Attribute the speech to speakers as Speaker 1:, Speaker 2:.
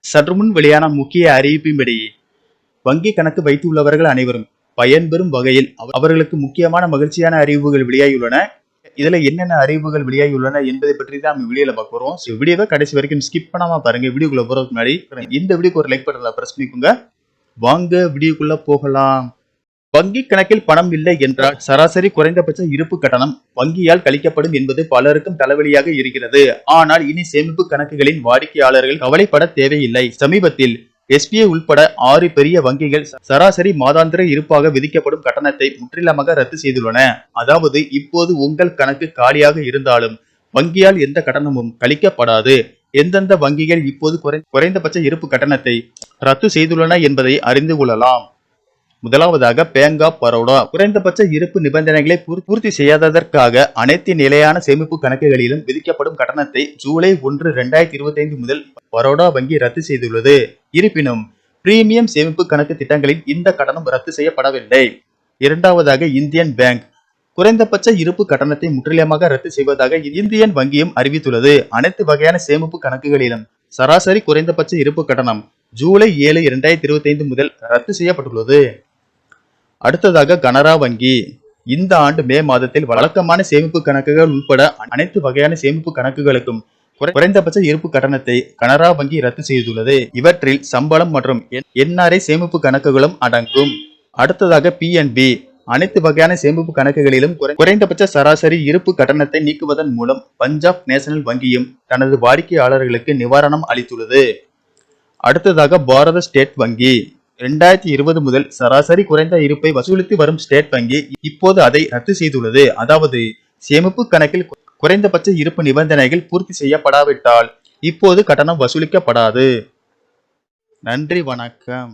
Speaker 1: சற்று முன் வெளியான முக்கிய அறிவிப்பின்படி வங்கி கணக்கு வைத்துள்ளவர்கள் அனைவரும் பயன்பெறும் வகையில் அவர்களுக்கு முக்கியமான மகிழ்ச்சியான அறிவிப்புகள் வெளியாகியுள்ளன. இதுல என்னென்ன அறிவிப்புகள் வெளியாகியுள்ளன என்பதை பற்றி தான் நம்ம வீடியோல பார்க்க போறோம். வீடியோவை கடைசி வரைக்கும் ஸ்கிப் பண்ணாம பாருங்க. வீடியோக்குள்ள போறதுக்கு முன்னாடி இந்த வீடியோக்கு ஒரு லைக் பட்டனை பிரஸ் பண்ணிக்கோங்க. வாங்க வீடியோக்குள்ள போகலாம். வங்கி கணக்கில் பணம் இல்லை என்றால் சராசரி குறைந்தபட்ச இருப்பு கட்டணம் வங்கியால் கழிக்கப்படும் என்பது பலருக்கும் தலைவலியாக இருக்கிறது. ஆனால் இனி சேமிப்பு கணக்குகளின் வாடிக்கையாளர்கள் கவலைப்பட தேவையில்லை. சமீபத்தில் SBI உள்பட 6 பெரிய வங்கிகள் சராசரி மாதாந்திர இருப்பாக விதிக்கப்படும் கட்டணத்தை முற்றிலுமாக ரத்து செய்துள்ளன. அதாவது இப்போது உங்கள் கணக்கு காலியாக இருந்தாலும் வங்கியால் எந்த கட்டணமும் கழிக்கப்படாது. எந்தெந்த வங்கிகள் இப்போது குறைந்தபட்ச இருப்பு கட்டணத்தை ரத்து செய்துள்ளன என்பதை அறிந்து கொள்ளலாம். முதலாவதாக பேங்க் ஆஃப் பரோடா குறைந்தபட்ச இருப்பு நிபந்தனைகளை பூர்த்தி செய்யாததற்காக அனைத்து நிலையான சேமிப்பு கணக்குகளிலும் விதிக்கப்படும் கட்டணத்தை ஜூலை 1, 2025 முதல் பரோடா வங்கி ரத்து செய்துள்ளது. இருப்பினும் பிரீமியம் சேமிப்பு கணக்கு திட்டங்களில் இந்த கட்டணம் ரத்து செய்யப்படவில்லை. இரண்டாவதாக இந்தியன் பேங்க் குறைந்தபட்ச இருப்பு கட்டணத்தை முற்றிலுமாக ரத்து செய்வதாக இந்தியன் வங்கியும் அறிவித்துள்ளது. அனைத்து வகையான சேமிப்பு கணக்குகளிலும் சராசரி குறைந்தபட்ச இருப்பு கட்டணம் ஜூலை 7, 2025 முதல் ரத்து செய்யப்பட்டுள்ளது. அடுத்ததாக கனரா வங்கி இந்த ஆண்டு மே மாதத்தில் வழக்கமான சேமிப்பு கணக்குகள் உட்பட அனைத்து வகையான சேமிப்பு கணக்குகளுக்கும் குறைந்தபட்ச இருப்பு கட்டணத்தை கனரா வங்கி ரத்து செய்துள்ளது. இவற்றில் சம்பளம் மற்றும் NRI சேமிப்பு கணக்குகளும் அடங்கும். அடுத்ததாக PNB அனைத்து வகையான சேமிப்பு கணக்குகளிலும் குறைந்தபட்ச சராசரி இருப்பு கட்டணத்தை நீக்குவதன் மூலம் பஞ்சாப் நேஷனல் வங்கியும் தனது வாடிக்கையாளர்களுக்கு நிவாரணம் அளித்துள்ளது. அடுத்ததாக பாரத ஸ்டேட் வங்கி 2020 முதல் சராசரி குறைந்த இருப்பை வசூலித்து வரும் ஸ்டேட் வங்கி இப்போது அதை ரத்து செய்துள்ளது. அதாவது சேமிப்பு கணக்கில் குறைந்தபட்ச இருப்பு நிபந்தனைகள் பூர்த்தி செய்யப்படாவிட்டால் இப்போது கட்டணம் வசூலிக்கப்படாது. நன்றி, வணக்கம்.